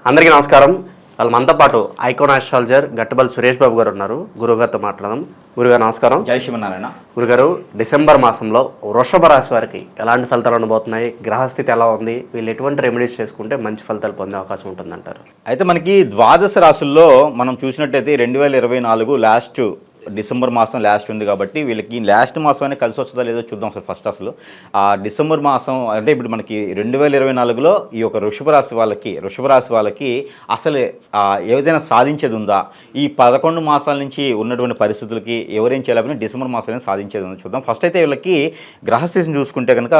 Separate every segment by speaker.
Speaker 1: అందరికీ నమస్కారం. మనతో పాటు ఐకాన్ ఆస్ట్రాలజర్ గట్టబల్ సురేష్ బాబు గారు ఉన్నారు. గురుగారితో మాట్లాడదాం. గురుగారు నమస్కారం.
Speaker 2: జై శ్రీమన్నారాయణ.
Speaker 1: గురుగారు, డిసెంబర్ మాసంలో వృషభ రాశి వారికి ఎలాంటి ఫలితాలు ఉండబోతున్నాయి? గ్రహస్థితి ఎలా ఉంది? వీళ్ళు ఎటువంటి రెమెడీస్ చేసుకుంటే మంచి ఫలితాలు పొందే అవకాశం ఉంటుందంటారు?
Speaker 2: అయితే మనకి ద్వాదశ రాశుల్లో మనం చూసినట్టయితే 2024 లాస్ట్ డిసెంబర్ మాసం లాస్ట్ ఉంది కాబట్టి వీళ్ళకి లాస్ట్ మాసమైనా కలిసి వస్తుందా లేదో చూద్దాం. అసలు ఆ డిసెంబర్ మాసం అంటే ఇప్పుడు మనకి 2024లో ఈ యొక్క వృషభ రాశి వాళ్ళకి అసలు ఏదైనా సాధించేది ఉందా? ఈ 11 మాసాల నుంచి ఉన్నటువంటి పరిస్థితులకి ఎవరేం చేయలేకపోయినా డిసెంబర్ మాసంలో సాధించేది ఉందో చూద్దాం. ఫస్ట్ అయితే వీళ్ళకి గ్రహస్థితిని చూసుకుంటే కనుక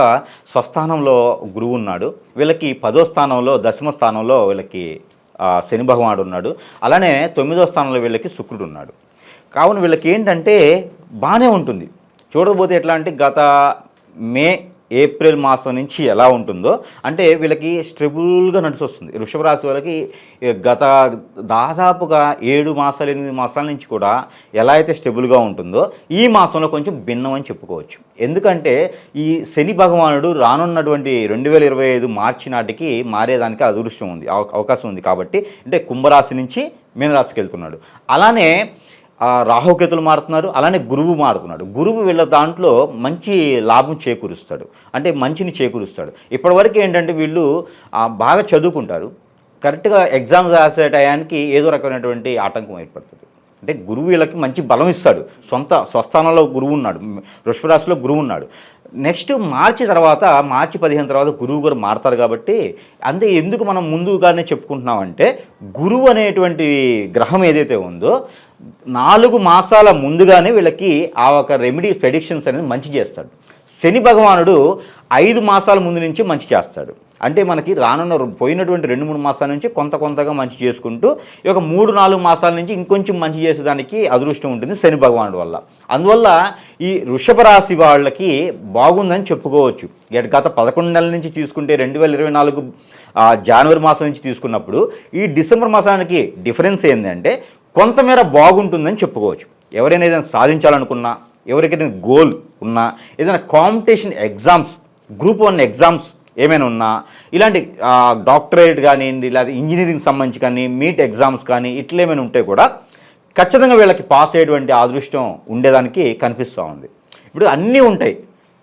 Speaker 2: స్వస్థానంలో గురువు ఉన్నాడు. వీళ్ళకి 10వ స్థానంలో దశమ స్థానంలో వీళ్ళకి శని భగవానుడు ఉన్నాడు. అలానే 9వ స్థానంలో వీళ్ళకి శుక్రుడు ఉన్నాడు. కావున వీళ్ళకి ఏంటంటే బాగానే ఉంటుంది. చూడకపోతే ఎట్లా అంటే గత ఏప్రిల్ మాసం నుంచి ఎలా ఉంటుందో అంటే వీళ్ళకి స్టెబుల్గా నడిచి వస్తుంది. వృషభ రాశి వాళ్ళకి గత దాదాపుగా 7 మాసాలు 8 మాసాల నుంచి కూడా ఎలా అయితే స్టెబుల్గా ఉంటుందో ఈ మాసంలో కొంచెం భిన్నం అని చెప్పుకోవచ్చు. ఎందుకంటే ఈ శని భగవానుడు రానున్నటువంటి 2025 మార్చి నాటికి మారేదానికి అదృష్టం ఉంది, అవకాశం ఉంది. కాబట్టి అంటే కుంభరాశి నుంచి మీనరాశికి వెళ్తున్నాడు. అలానే రాహుకేతులు మారుతున్నారు. అలానే గురువు మారుతున్నాడు. గురువు వీళ్ళ దాంట్లో మంచి లాభం చేకూరుస్తాడు, అంటే మంచిని చేకూరుస్తాడు. ఇప్పటివరకు ఏంటంటే వీళ్ళు బాగా చదువుకుంటారు, కరెక్ట్గా ఎగ్జామ్స్ రాసే టయానికి ఏదో రకమైనటువంటి ఆటంకం ఏర్పడుతుంది. అంటే గురువు వీళ్ళకి మంచి బలం ఇస్తాడు. స్వస్థానంలో గురువు ఉన్నాడు, వృషభ రాశిలో గురువు ఉన్నాడు. నెక్స్ట్ మార్చి 15 తర్వాత గురువు గారు మారుతారు. కాబట్టి అంతే ఎందుకు మనం ముందుగానే చెప్పుకుంటున్నామంటే గురువు అనేటువంటి గ్రహం ఏదైతే ఉందో 4 మాసాల ముందుగానే వీళ్ళకి ఆ ఒక రెమెడీ ప్రెడిక్షన్స్ అనేది మంచి చేస్తాడు. శని భగవానుడు 5 మాసాల ముందు నుంచి మంచి చేస్తాడు. అంటే మనకి పోయినటువంటి 2-3 మాసాల నుంచి కొంతగా మంచి చేసుకుంటూ ఈ యొక్క 3-4 మాసాల నుంచి ఇంకొంచెం మంచి చేసేదానికి అదృష్టం ఉంటుంది శని భగవానుడు వల్ల. అందువల్ల ఈ వృషభ రాశి వాళ్ళకి బాగుందని చెప్పుకోవచ్చు. గత 11 నెలల నుంచి తీసుకుంటే 2024 జనవరి మాసం నుంచి తీసుకున్నప్పుడు ఈ డిసెంబర్ మాసానికి డిఫరెన్స్ ఏంటంటే కొంతమేర బాగుంటుందని చెప్పుకోవచ్చు. ఎవరైనా ఏదైనా సాధించాలనుకున్నా, ఎవరికైనా గోల్ ఉన్నా, ఏదైనా కాంపిటీషన్ ఎగ్జామ్స్, గ్రూప్ 1 ఎగ్జామ్స్ ఏమైనా ఉన్నా, ఇలాంటి డాక్టరేట్ కానివ్వండి, లేదా ఇంజనీరింగ్ సంబంధించి కానీ, మీట్ ఎగ్జామ్స్ కానీ ఇట్లా ఏమైనా ఉంటే కూడా ఖచ్చితంగా వీళ్ళకి పాస్ అయ్యేటువంటి అదృష్టం ఉండేదానికి కనిపిస్తూ ఉంది. ఇప్పుడు అన్నీ ఉంటాయి,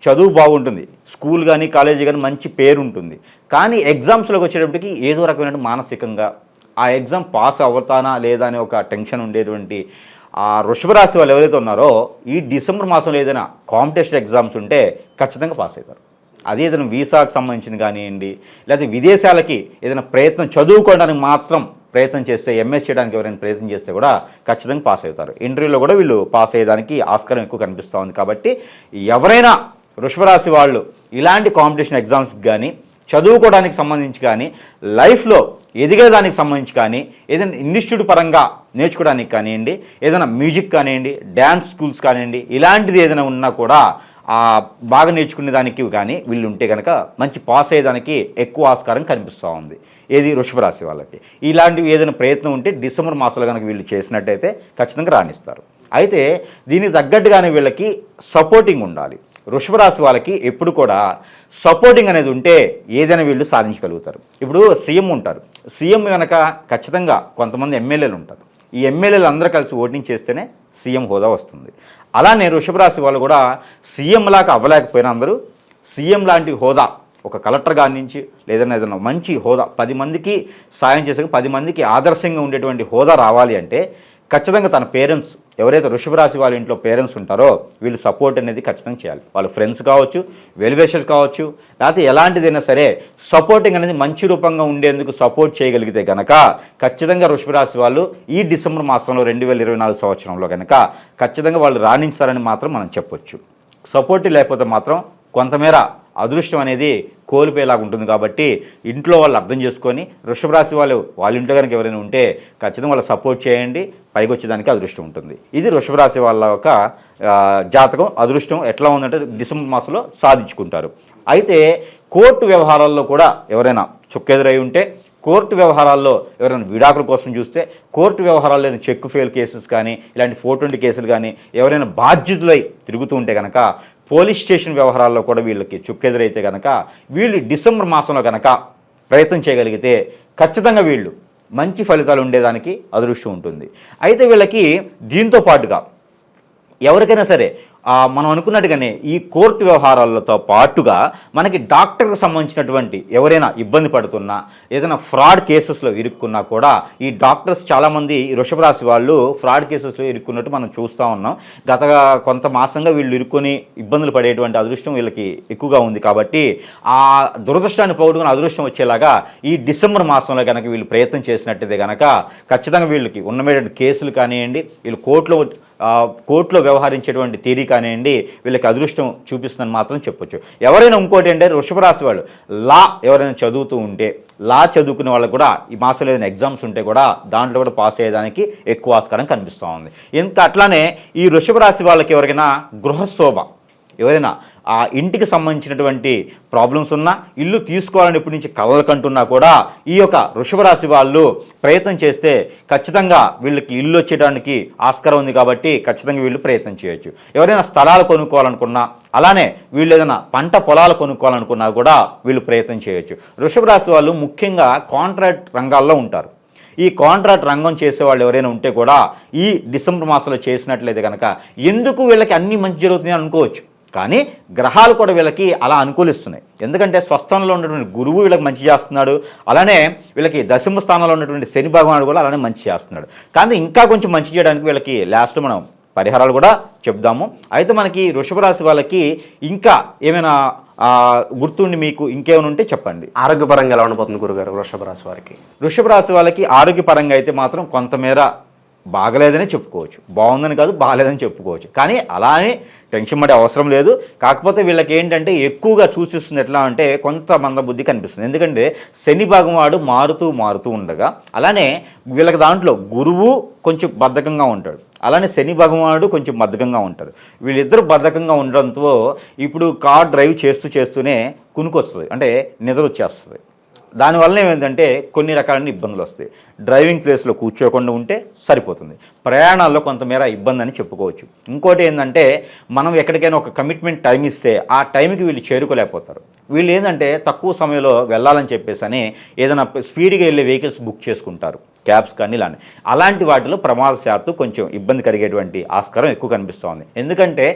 Speaker 2: చదువు బాగుంటుంది, స్కూల్ కానీ కాలేజీ కానీ మంచి పేరు ఉంటుంది. కానీ ఎగ్జామ్స్లోకి వచ్చేటప్పటికి ఏదో రకమైన మానసికంగా ఆ ఎగ్జామ్ పాస్ అవుతానా లేదా అనే ఒక టెన్షన్ ఉండేటువంటి ఆ వృషభ రాశి వాళ్ళు ఎవరైతే ఉన్నారో ఈ డిసెంబర్ మాసంలో ఏదైనా కాంపిటీషన్ ఎగ్జామ్స్ ఉంటే ఖచ్చితంగా పాస్ అవుతారు. అది ఏదైనా వీసాకు సంబంధించింది కానివ్వండి, లేదా విదేశాలకి ఏదైనా చదువుకోవడానికి మాత్రం ప్రయత్నం చేస్తే, ఎంఎస్ చేయడానికి ఎవరైనా ప్రయత్నం చేస్తే కూడా ఖచ్చితంగా పాస్ అవుతారు. ఇంటర్వ్యూలో కూడా వీళ్ళు పాస్ అయ్యేదానికి ఆస్కారం ఎక్కువ కనిపిస్తూ ఉంది. కాబట్టి ఎవరైనా వృషభ రాశి వాళ్ళు ఇలాంటి కాంపిటీషన్ ఎగ్జామ్స్కి కానీ, చదువుకోవడానికి సంబంధించి కానీ, లైఫ్లో ఎదిగేదానికి సంబంధించి కానీ, ఏదైనా ఇన్స్టిట్యూట్ పరంగా నేర్చుకోవడానికి కానివ్వండి, ఏదైనా మ్యూజిక్ కానివ్వండి, డ్యాన్స్ స్కూల్స్ కానివ్వండి, ఇలాంటిది ఏదైనా ఉన్నా కూడా బాగా నేర్చుకునే దానికి కానీ వీళ్ళు ఉంటే కనుక మంచి పాస్ అయ్యేదానికి ఎక్కువ ఆస్కారం కనిపిస్తూ ఉంది. ఏది వృషభ రాశి వాళ్ళకి ఇలాంటివి ఏదైనా ప్రయత్నం ఉంటే డిసెంబర్ మాసంలో కనుక వీళ్ళు చేసినట్టయితే ఖచ్చితంగా రాణిస్తారు. అయితే దీనికి తగ్గట్టుగానే వీళ్ళకి సపోర్టింగ్ ఉండాలి. వృషభ రాశి వాళ్ళకి ఎప్పుడు కూడా సపోర్టింగ్ అనేది ఉంటే ఏదైనా వీళ్ళు సాధించగలుగుతారు. ఇప్పుడు సీఎం ఉంటారు, సీఎం కనుక ఖచ్చితంగా కొంతమంది ఎమ్మెల్యేలు ఉంటారు. ఈ ఎమ్మెల్యేలు అందరూ కలిసి ఓటింగ్ చేస్తేనే సీఎం హోదా వస్తుంది. అలానే వృషభ రాశి వాళ్ళు కూడా సీఎం లాగా అవ్వలేకపోయినా అందరూ సీఎం లాంటి హోదా, ఒక కలెక్టర్ గారి నుంచి ఏదైనా మంచి హోదా, 10 మందికి సాయం చేసే 10 మందికి ఆదర్శంగా ఉండేటువంటి హోదా రావాలి అంటే ఖచ్చితంగా తన పేరెంట్స్ ఎవరైతే వృషభ రాశి వాళ్ళ ఇంట్లో పేరెంట్స్ ఉంటారో వీళ్ళు సపోర్ట్ అనేది ఖచ్చితంగా చేయాలి. వాళ్ళ ఫ్రెండ్స్ కావచ్చు, వెల్విషర్స్ కావచ్చు, లేకపోతే ఎలాంటిదైనా సరే సపోర్టింగ్ అనేది మంచి రూపంగా ఉండేందుకు సపోర్ట్ చేయగలిగితే కనుక ఖచ్చితంగా వృషభ రాశి వాళ్ళు ఈ డిసెంబర్ మాసంలో 2024 సంవత్సరంలో కనుక ఖచ్చితంగా వాళ్ళు రాణించారని మాత్రం మనం చెప్పొచ్చు. సపోర్ట్ లేకపోతే మాత్రం కొంతమేర అదృష్టం అనేది కోల్పోయేలాగా ఉంటుంది. కాబట్టి ఇంట్లో వాళ్ళు అర్థం చేసుకొని వృషభ రాశి వాళ్ళ ఇంట్లో కనుక ఎవరైనా ఉంటే ఖచ్చితంగా వాళ్ళు సపోర్ట్ చేయండి, పైకి వచ్చేదానికి అదృష్టం ఉంటుంది. ఇది వృషభ రాశి వాళ్ళ యొక్క జాతకం. అదృష్టం ఎట్లా ఉందంటే డిసెంబర్ మాసంలో సాధించుకుంటారు. అయితే కోర్టు వ్యవహారాల్లో కూడా ఎవరైనా చుక్కెదురై ఉంటే, కోర్టు వ్యవహారాల్లో ఎవరైనా విడాకుల కోసం చూస్తే, కోర్టు వ్యవహారాల్లో చెక్ ఫెయిల్ కేసెస్ కానీ, ఇలాంటి 420 కేసులు కానీ ఎవరైనా బాధ్యతలై తిరుగుతూ ఉంటే కనుక, పోలీస్ స్టేషన్ వ్యవహారాల్లో కూడా వీళ్ళకి చుక్కెదురైతే కనుక వీళ్ళు డిసెంబర్ మాసంలో కనుక ప్రయత్నం చేయగలిగితే ఖచ్చితంగా వీళ్ళు మంచి ఫలితాలు ఉండేదానికి అదృష్టం ఉంటుంది. అయితే వీళ్ళకి దీంతో పాటుగా ఎవరికైనా సరే మనం అనుకున్నట్టుగానే ఈ కోర్టు వ్యవహారాలతో పాటుగా మనకి డాక్టర్కి సంబంధించినటువంటి ఎవరైనా ఇబ్బంది పడుతున్నా, ఏదైనా ఫ్రాడ్ కేసెస్లో ఇరుక్కున్నా కూడా ఈ డాక్టర్స్ చాలామంది వృషభ రాశి వాళ్ళు ఫ్రాడ్ కేసెస్లో ఇరుక్కున్నట్టు మనం చూస్తూ ఉన్నాం. గత కొంత మాసంగా వీళ్ళు ఇరుక్కొని ఇబ్బందులు పడేటువంటి అదృష్టం వీళ్ళకి ఎక్కువగా ఉంది. కాబట్టి ఆ దురదృష్టాన్ని పోగొట్టుకుని అదృష్టం వచ్చేలాగా ఈ డిసెంబర్ మాసంలో కనుక వీళ్ళు ప్రయత్నం చేసినట్టయితే కనుక ఖచ్చితంగా వీళ్ళకి ఉన్నటువంటి కేసులు కానివ్వండి, వీళ్ళు కోర్టులో వ్యవహరించేటువంటి తీరి కానివ్వండి, వీళ్ళకి అదృష్టం చూపిస్తుందని మాత్రం చెప్పొచ్చు. ఎవరైనా ఇంకోటి అంటే వృషభ రాశి వాళ్ళు ఎవరైనా చదువుతూ ఉంటే, చదువుకునే వాళ్ళకు కూడా ఈ మాసంలో ఏదైనా ఎగ్జామ్స్ ఉంటే కూడా దాంట్లో కూడా పాస్ అయ్యేదానికి ఎక్కువ ఆస్కారం కనిపిస్తూ ఉంది. ఇంకా అట్లానే ఈ వృషభ రాశి వాళ్ళకి ఎవరికైనా గృహశోభ, ఎవరైనా ఆ ఇంటికి సంబంధించినటువంటి ప్రాబ్లమ్స్ ఉన్నా, ఇల్లు తీసుకోవాలని ఇప్పటి నుంచి కలలు కంటున్నా కూడా ఈ యొక్క వృషభ రాశి వాళ్ళు ప్రయత్నం చేస్తే ఖచ్చితంగా వీళ్ళకి ఇల్లు వచ్చేయడానికి ఆస్కారం ఉంది. కాబట్టి ఖచ్చితంగా వీళ్ళు ప్రయత్నం చేయొచ్చు. ఎవరైనా స్థలాలు కొనుక్కోవాలనుకున్నా, అలానే వీళ్ళు ఏదైనా పంట పొలాలు కొనుక్కోవాలనుకున్నా కూడా వీళ్ళు ప్రయత్నం చేయొచ్చు. వృషభ రాశి వాళ్ళు ముఖ్యంగా కాంట్రాక్ట్ రంగాల్లో ఉంటారు. ఈ కాంట్రాక్ట్ రంగం చేసేవాళ్ళు ఎవరైనా ఉంటే కూడా ఈ డిసెంబర్ మాసంలో చేసినట్లయితే కనుక ఎందుకు వీళ్ళకి అన్ని మంచి జరుగుతున్నాయి అనుకోవచ్చు. కానీ గ్రహాలు కూడా వీళ్ళకి అలా అనుకూలిస్తున్నాయి. ఎందుకంటే స్వస్థానంలో ఉన్నటువంటి గురువు వీళ్ళకి మంచి చేస్తున్నాడు, అలానే వీళ్ళకి దశమ స్థానంలో ఉన్నటువంటి శని భగవానుడు కూడా అలానే మంచి చేస్తున్నాడు. కానీ ఇంకా కొంచెం మంచి చేయడానికి వీళ్ళకి లాస్ట్లో మనం పరిహారాలు కూడా చెప్దాము. అయితే మనకి వృషభ రాశి వాళ్ళకి ఇంకా ఏమైనా గుర్తుండి మీకు ఇంకేమైనా ఉంటే చెప్పండి.
Speaker 1: ఆరోగ్యపరంగా ఎలా ఉండబోతుంది గురుగారు వృషభ రాశి వారికి?
Speaker 2: వృషభ రాశి వాళ్ళకి ఆరోగ్యపరంగా అయితే మాత్రం కొంతమేర బాగలేదని చెప్పుకోవచ్చు, బాగుందని కాదు బాగలేదని చెప్పుకోవచ్చు. కానీ అలా అని టెన్షన్ పడే అవసరం లేదు. కాకపోతే వీళ్ళకి ఏంటంటే ఎక్కువగా సూచిస్తుంది ఎట్లా అంటే కొంత మందబుద్ధి కనిపిస్తుంది. ఎందుకంటే శని భగవానుడు మారుతూ ఉండగా, అలానే వీళ్ళకి దాంట్లో గురువు కొంచెం బద్ధకంగా ఉంటాడు, అలానే శని భగవానుడు కొంచెం బద్ధకంగా ఉంటారు. వీళ్ళిద్దరూ బద్ధకంగా ఉండడంతో ఇప్పుడు కార్ డ్రైవ్ చేస్తూనే కునుకొస్తుంది, అంటే నిద్ర వచ్చేస్తుంది. దానివల్ల ఏమైందంటే కొన్ని రకాలైన ఇబ్బందులు వస్తాయి. డ్రైవింగ్ ప్లేస్లో కూర్చోకుండా ఉంటే సరిపోతుంది. ప్రయాణాల్లో కొంతమేర ఇబ్బంది అని చెప్పుకోవచ్చు. ఇంకోటి ఏంటంటే మనం ఎక్కడికైనా ఒక కమిట్మెంట్ టైం ఇస్తే ఆ టైంకి వీళ్ళు చేరుకోలేకపోతారు. వీళ్ళు ఏంటంటే తక్కువ సమయంలో వెళ్ళాలని చెప్పేసి అని ఏదైనా స్పీడ్గా వెళ్ళే వెహికల్స్ బుక్ చేసుకుంటారు, క్యాబ్స్ కానీ ఇలాంటి. అలాంటి వాటిలో ప్రమాదశాత్తు కొంచెం ఇబ్బంది కలిగేటువంటి ఆస్కారం ఎక్కువ కనిపిస్తోంది. ఎందుకంటే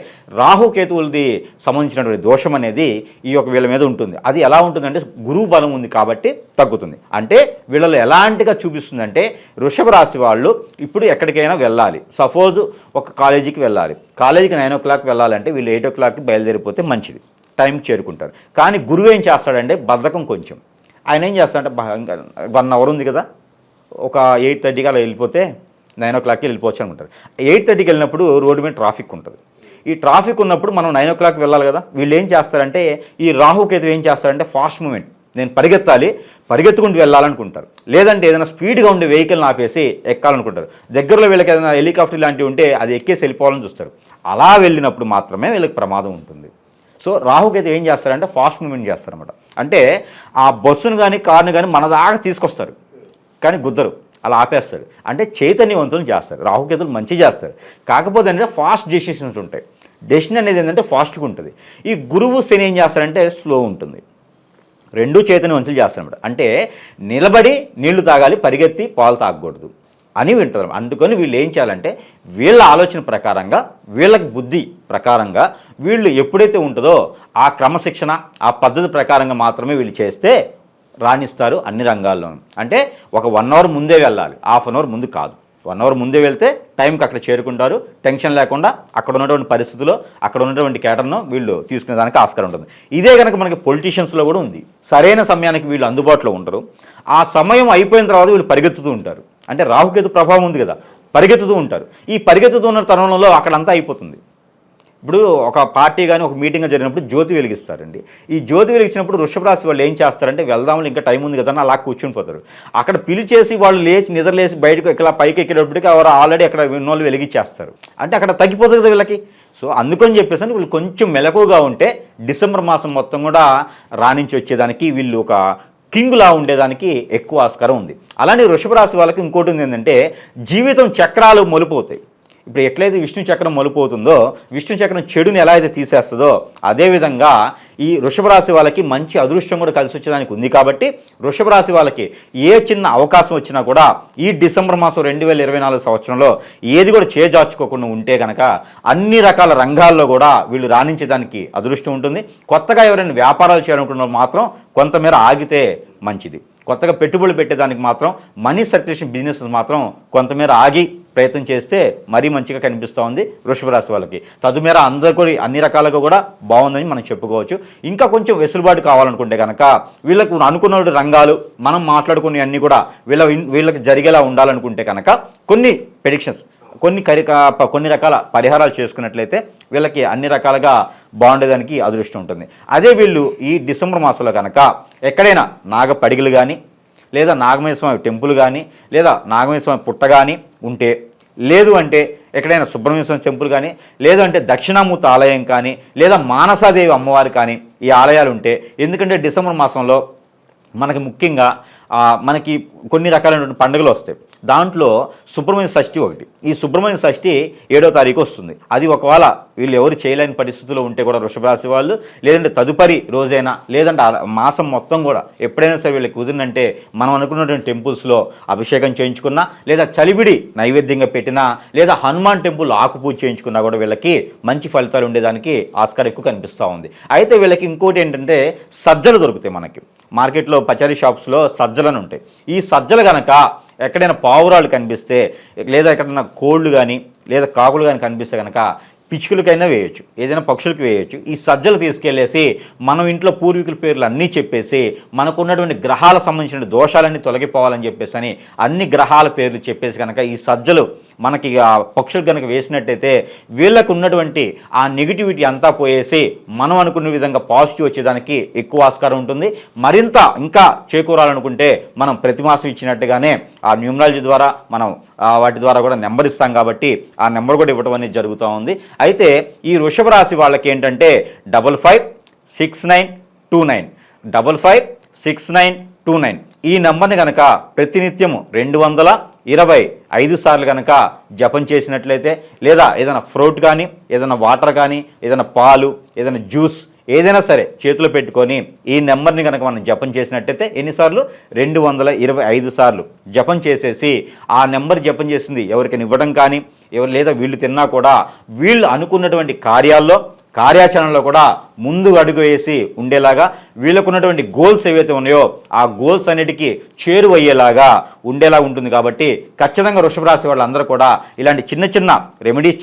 Speaker 2: రాహుకేతువులది సంబంధించినటువంటి దోషం అనేది ఈ యొక్క వీళ్ళ మీద ఉంటుంది. అది ఎలా ఉంటుందంటే గురువు బలం ఉంది కాబట్టి తగ్గుతుంది. అంటే వీళ్ళలో ఎలాంటిగా చూపిస్తుందంటే వృషభ రాశి వాళ్ళు ఇప్పుడు ఎక్కడికైనా వెళ్ళాలి, సపోజ్ ఒక కాలేజీకి వెళ్ళాలి, కాలేజీకి 9 o'clock వెళ్ళాలంటే వీళ్ళు 8 o'clockకి బయలుదేరిపోతే మంచిది, టైంకి చేరుకుంటారు. కానీ గురువు ఏం చేస్తాడంటే బద్ధకం కొంచెం. ఆయన ఏం చేస్తాడంటే 1 hour ఉంది కదా, ఒక 8:30కి అలా వెళ్ళిపోతే 9 o'clockకి వెళ్ళిపోవచ్చు అనుకుంటారు. 8:30కి వెళ్ళినప్పుడు రోడ్డు మీద ట్రాఫిక్ ఉంటుంది. ఈ ట్రాఫిక్ ఉన్నప్పుడు మనం 9 o'clockకి వెళ్ళాలి కదా. వీళ్ళు ఏం చేస్తారంటే ఈ రాహుకేతు ఏం చేస్తారంటే ఫాస్ట్ మూమెంట్, నేను పరిగెత్తుకుంటూ వెళ్ళాలనుకుంటారు. లేదంటే ఏదైనా స్పీడ్గా ఉండే వెహికల్ని ఆపేసి ఎక్కాలనుకుంటారు. దగ్గరలో వీళ్ళకి ఏదైనా హెలికాప్టర్ లాంటివి ఉంటే అది ఎక్కేసి వెళ్ళిపోవాలని చూస్తారు. అలా వెళ్ళినప్పుడు మాత్రమే వీళ్ళకి ప్రమాదం ఉంటుంది. సో రాహుకేతు ఏం చేస్తారంటే ఫాస్ట్ మూమెంట్ చేస్తారన్నమాట. అంటే ఆ బస్సును కానీ కార్ను కానీ మన దాకా తీసుకొస్తారు కానీ గుద్దరు, అలా ఆపేస్తారు. అంటే చైతన్యవంతులు చేస్తారు. రాహుకేతులు మంచి చేస్తారు. కాకపోతే అంటే ఫాస్ట్ డెసిషన్స్ ఉంటాయి. డెసిషన్ అనేది ఏంటంటే ఫాస్ట్గా ఉంటుంది. ఈ గురువు శని ఏం చేస్తారంటే స్లో ఉంటుంది. రెండూ చైతన్యవంతులు చేస్తారన్నమాట. అంటే నిలబడి నీళ్లు తాగాలి, పరిగెత్తి పాలు తాగకూడదు అని వింటారు. అందుకని వీళ్ళు ఏం చేయాలంటే వీళ్ళ ఆలోచన ప్రకారంగా, వీళ్ళకి బుద్ధి ప్రకారంగా వీళ్ళు ఎప్పుడైతే ఉంటుందో ఆ క్రమశిక్షణ, ఆ పద్ధతి ప్రకారంగా మాత్రమే వీళ్ళు చేస్తే రాణిస్తారు అన్ని రంగాల్లోనూ. అంటే ఒక 1 hour ముందే వెళ్ళాలి, ½ an hour ముందు కాదు. 1 hour ముందే వెళ్తే టైంకి అక్కడ చేరుకుంటారు. టెన్షన్ లేకుండా అక్కడ ఉన్నటువంటి పరిస్థితుల్లో, అక్కడ ఉన్నటువంటి కేటర్ను వీళ్ళు తీసుకునే దానికి ఆస్కారం ఉంటుంది. ఇదే కనుక మనకి పొలిటీషియన్స్లో కూడా ఉంది. సరైన సమయానికి వీళ్ళు అందుబాటులో ఉండరు. ఆ సమయం అయిపోయిన తర్వాత వీళ్ళు పరిగెత్తుతూ ఉంటారు. అంటే రాహుకేతు ప్రభావం ఉంది కదా, పరిగెత్తుతూ ఉంటారు. ఈ పరిగెత్తుతూ ఉన్న తరుణంలో అక్కడంతా అయిపోతుంది. ఇప్పుడు ఒక పార్టీ కానీ ఒక మీటింగ్ జరిగినప్పుడు జ్యోతి వెలిగిస్తారండి. ఈ జ్యోతి వెలిగించినప్పుడు వృషభ రాశి వాళ్ళు ఏం చేస్తారంటే వెళ్దామని ఇంకా టైం ఉంది కదా అని అలా కూర్చుని పోతారు. అక్కడ పిలిచేసి వాళ్ళు నిద్రలేసి బయటకు ఇక్కడ పైకి ఎక్కేటప్పటికి ఎవరు ఆల్రెడీ అక్కడ విన్నోళ్ళు వెలిగించేస్తారు. అంటే అక్కడ తగ్గిపోతుంది కదా వీళ్ళకి. సో అందుకని చెప్పేసి వీళ్ళు కొంచెం మెలకుగా ఉంటే డిసెంబర్ మాసం మొత్తం కూడా రాణించి వచ్చేదానికి, వీళ్ళు ఒక కింగ్లా ఉండేదానికి ఎక్కువ ఆస్కారం ఉంది. అలానే వృషభ రాశి వాళ్ళకి ఇంకోటి ఉంది ఏంటంటే జీవితం చక్రాలు మొలిపోతాయి. ఇప్పుడు ఎట్లయితే విష్ణు చక్రం మలుపు అవుతుందో, విష్ణు చక్రం చెడుని ఎలా అయితే తీసేస్తుందో, అదేవిధంగా ఈ వృషభ రాశి వాళ్ళకి మంచి అదృష్టం కూడా కలిసి వచ్చేదానికి ఉంది. కాబట్టి వృషభ రాశి వాళ్ళకి ఏ చిన్న అవకాశం వచ్చినా కూడా ఈ డిసెంబర్ మాసం 2024 సంవత్సరంలో ఏది కూడా చేజార్చుకోకుండా ఉంటే కనుక అన్ని రకాల రంగాల్లో కూడా వీళ్ళు రాణించేదానికి అదృష్టం ఉంటుంది. కొత్తగా ఎవరైనా వ్యాపారాలు చేయాలనుకున్న మాత్రం కొంతమేర ఆగితే మంచిది. కొత్తగా పెట్టుబడులు పెట్టేదానికి మాత్రం మనీ సర్క్యులేషన్ బిజినెస్ మాత్రం కొంతమేర ఆగి ప్రయత్నం చేస్తే మరీ మంచిగా కనిపిస్తూ ఉంది వృషభ రాశి వాళ్ళకి. తదుమేర అందరూ కూడా అన్ని రకాలుగా కూడా బాగుందని మనం చెప్పుకోవచ్చు. ఇంకా కొంచెం వెసులుబాటు కావాలనుకుంటే కనుక వీళ్ళకు అనుకున్న రంగాలు మనం మాట్లాడుకునే అన్నీ కూడా వీళ్ళకి జరిగేలా ఉండాలనుకుంటే కనుక కొన్ని ప్రెడిక్షన్స్, కొన్ని రకాల పరిహారాలు చేసుకున్నట్లయితే వీళ్ళకి అన్ని రకాలుగా బాగుండేదానికి అదృష్టం ఉంటుంది. అదే వీళ్ళు ఈ డిసెంబర్ మాసంలో కనుక ఎక్కడైనా నాగపడిగలు కానీ, లేదా నాగమయ్య స్వామి టెంపుల్ కానీ, లేదా నాగమయ్య స్వామి పుట్ట కానీ ఉంటే, లేదు అంటే ఎక్కడైనా సుబ్రహ్మణ్య స్వామి టెంపుల్ కానీ, లేదంటే దక్షిణామూర్తి ఆలయం కానీ, లేదా మానసాదేవి అమ్మవారు కానీ ఈ ఆలయాలు ఉంటే, ఎందుకంటే డిసెంబర్ మాసంలో మనకి ముఖ్యంగా మనకి కొన్ని రకాలైన పండుగలు వస్తాయి. దాంట్లో సుబ్రహ్మణ్య షష్ఠి ఒకటి. ఈ సుబ్రహ్మణ్య షష్ఠి 7వ తారీఖు వస్తుంది. అది ఒకవేళ వీళ్ళు ఎవరు చేయలేని పరిస్థితుల్లో ఉంటే కూడా వృషభ రాశి వాళ్ళు, లేదంటే తదుపరి రోజైనా, లేదంటే మాసం మొత్తం కూడా ఎప్పుడైనా సరే వీళ్ళకి కుదిరినంటే మనం అనుకున్నటువంటి టెంపుల్స్లో అభిషేకం చేయించుకున్నా, లేదా చలివిడి నైవేద్యంగా పెట్టినా, లేదా హనుమాన్ టెంపుల్ ఆకుపూజ చేయించుకున్నా కూడా వీళ్ళకి మంచి ఫలితాలు ఉండేదానికి ఆస్కారం ఎక్కువ కనిపిస్తూ ఉంది. అయితే వీళ్ళకి ఇంకోటి ఏంటంటే సజ్జలు దొరుకుతాయి. మనకి మార్కెట్లో పచారీ షాప్స్లో సజ్జలను ఉంటాయి. ఈ సజ్జలు కనుక ఎక్కడైనా పావురాలు కనిపిస్తే, లేదా ఎక్కడైనా కోళ్ళు కానీ, లేదా కాకులు కానీ కనిపిస్తే కనుక పిచ్చుకలకైనా వేయచ్చు, ఏదైనా పక్షులకి వేయచ్చు. ఈ సజ్జలు తీసుకెళ్లేసి మనం ఇంట్లో పూర్వీకుల పేర్లు అన్నీ చెప్పేసి, మనకు ఉన్నటువంటి గ్రహాలకు సంబంధించిన దోషాలన్నీ తొలగిపోవాలని చెప్పేసి అని అన్ని గ్రహాల పేర్లు చెప్పేసి కనుక ఈ సజ్జలు మనకి పక్షులు కనుక వేసినట్టయితే వీళ్ళకు ఉన్నటువంటి ఆ నెగిటివిటీ అంతా పోయేసి మనం అనుకున్న విధంగా పాజిటివ్ వచ్చేదానికి ఎక్కువ ఆస్కారం ఉంటుంది. మరింత ఇంకా చేకూరాలనుకుంటే మనం ప్రతి మాసం ఇచ్చినట్టుగానే ఆ న్యూమరాలజీ ద్వారా మనం వాటి ద్వారా కూడా నెంబర్ ఇస్తాం. కాబట్టి ఆ నెంబర్ కూడా ఇవ్వడం అనేది జరుగుతూ ఉంది. అయితే ఈ వృషభ రాశి వాళ్ళకి ఏంటంటే 556929 556929 ఈ నెంబర్ని కనుక ప్రతినిత్యము 225 సార్లు కనుక జపం చేసినట్లయితే, లేదా ఏదైనా ఫ్రూట్ కానీ, ఏదైనా వాటర్ కానీ, ఏదైనా పాలు, ఏదైనా జ్యూస్ ఏదైనా సరే చేతిలో పెట్టుకొని ఈ నెంబర్ని కనుక మనం జపం చేసినట్టయితే ఎన్నిసార్లు 225 సార్లు జపం చేసేసి ఆ నెంబర్ జపం చేసింది ఎవరికైనా ఇవ్వడం కానీ, లేదా వీళ్ళు తిన్నా కూడా వీళ్ళు అనుకున్నటువంటి కార్యాచరణలో కూడా ముందు అడుగు వేసి ఉండేలాగా, వీళ్ళకున్నటువంటి గోల్స్ ఏవైతే ఉన్నాయో ఆ గోల్స్ అన్నిటికీ చేరువయ్యేలాగా ఉండేలా ఉంటుంది. కాబట్టి ఖచ్చితంగా వృషభ రాశి వాళ్ళందరూ కూడా ఇలాంటి చిన్న చిన్న రెమెడీస్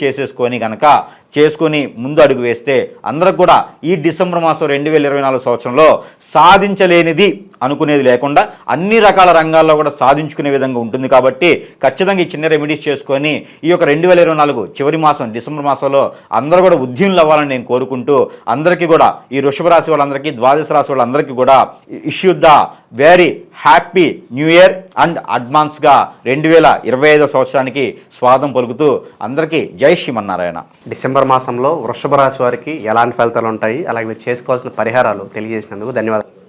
Speaker 2: చేసుకొని ముందు అడుగు వేస్తే అందరికి కూడా ఈ డిసెంబర్ మాసం 2024 సంవత్సరంలో సాధించలేనిది అనుకునేది లేకుండా అన్ని రకాల రంగాల్లో కూడా సాధించుకునే విధంగా ఉంటుంది. కాబట్టి ఖచ్చితంగా ఈ చిన్న రెమెడీస్ చేసుకొని ఈ యొక్క 2024 చివరి మాసం డిసెంబర్ మాసంలో అందరూ కూడా ఉద్యములు అవ్వాలని నేను కోరుకుంటూ, అందరికీ కూడా ఈ వృషభ రాశి వాళ్ళందరికీ, ద్వాదశ రాశి వాళ్ళందరికీ కూడా issue the very happy new year and అడ్వాన్స్గా 2025 సంవత్సరానికి స్వాగతం పలుకుతూ అందరికీ జై శ్రీమన్నారాయణ.
Speaker 1: డిసెంబర్ మాసంలో వృషభ రాశి వారికి ఎలాంటి ఫలితాలు ఉంటాయి, అలాగే మీరు చేసుకోవాల్సిన పరిహారాలు తెలియజేసినందుకు ధన్యవాదాలు.